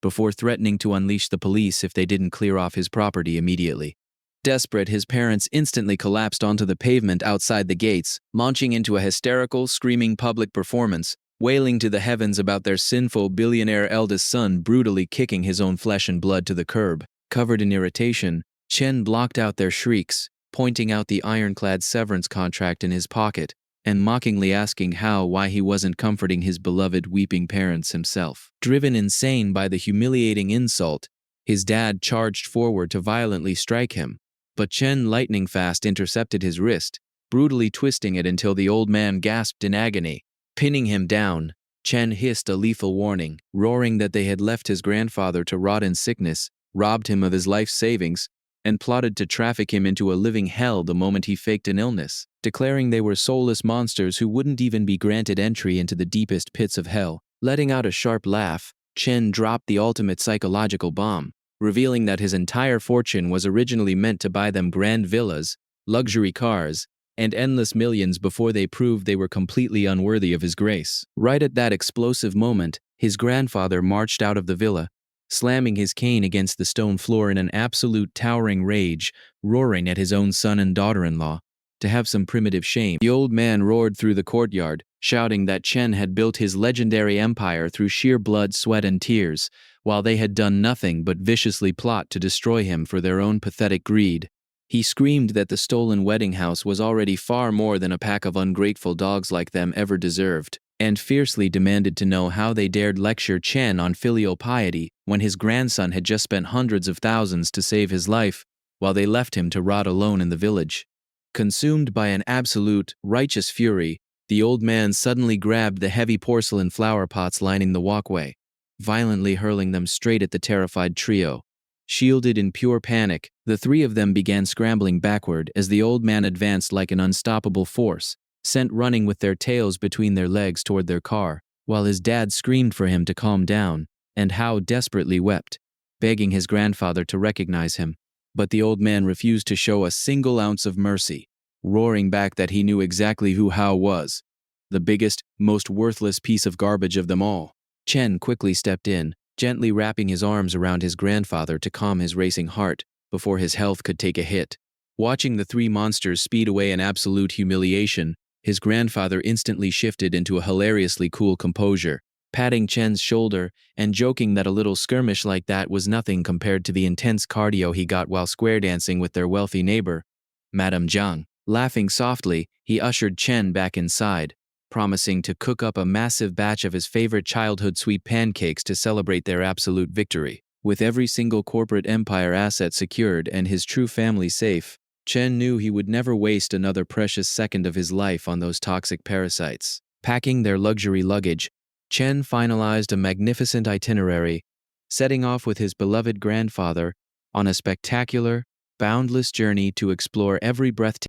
before threatening to unleash the police if they didn't clear off his property immediately. Desperate, his parents instantly collapsed onto the pavement outside the gates, launching into a hysterical, screaming public performance, wailing to the heavens about their sinful billionaire eldest son brutally kicking his own flesh and blood to the curb. Covered in irritation, Chen blocked out their shrieks, pointing out the ironclad severance contract in his pocket, and mockingly asking why he wasn't comforting his beloved weeping parents himself. Driven insane by the humiliating insult, his dad charged forward to violently strike him, but Chen lightning fast intercepted his wrist, brutally twisting it until the old man gasped in agony. Pinning him down, Chen hissed a lethal warning, roaring that they had left his grandfather to rot in sickness, robbed him of his life savings, and plotted to traffic him into a living hell the moment he faked an illness, declaring they were soulless monsters who wouldn't even be granted entry into the deepest pits of hell. Letting out a sharp laugh, Chen dropped the ultimate psychological bomb, revealing that his entire fortune was originally meant to buy them grand villas, luxury cars, and endless millions before they proved they were completely unworthy of his grace. Right at that explosive moment, his grandfather marched out of the villa, slamming his cane against the stone floor in an absolute towering rage, roaring at his own son and daughter-in-law to have some primitive shame. The old man roared through the courtyard, shouting that Chen had built his legendary empire through sheer blood, sweat, and tears, while they had done nothing but viciously plot to destroy him for their own pathetic greed. He screamed that the stolen wedding house was already far more than a pack of ungrateful dogs like them ever deserved, and fiercely demanded to know how they dared lecture Chen on filial piety when his grandson had just spent hundreds of thousands to save his life, while they left him to rot alone in the village. Consumed by an absolute, righteous fury, the old man suddenly grabbed the heavy porcelain flower pots lining the walkway, violently hurling them straight at the terrified trio. Shielded in pure panic, the three of them began scrambling backward as the old man advanced like an unstoppable force, sent running with their tails between their legs toward their car, while his dad screamed for him to calm down, and Hao desperately wept, begging his grandfather to recognize him. But the old man refused to show a single ounce of mercy, roaring back that he knew exactly who Hao was, the biggest, most worthless piece of garbage of them all. Chen quickly stepped in, gently wrapping his arms around his grandfather to calm his racing heart before his health could take a hit. Watching the three monsters speed away in absolute humiliation, his grandfather instantly shifted into a hilariously cool composure, patting Chen's shoulder and joking that a little skirmish like that was nothing compared to the intense cardio he got while square dancing with their wealthy neighbor, Madame Zhang. Laughing softly, he ushered Chen back inside, promising to cook up a massive batch of his favorite childhood sweet pancakes to celebrate their absolute victory. With every single corporate empire asset secured and his true family safe, Chen knew he would never waste another precious second of his life on those toxic parasites. Packing their luxury luggage, Chen finalized a magnificent itinerary, setting off with his beloved grandfather on a spectacular, boundless journey to explore every breathtaking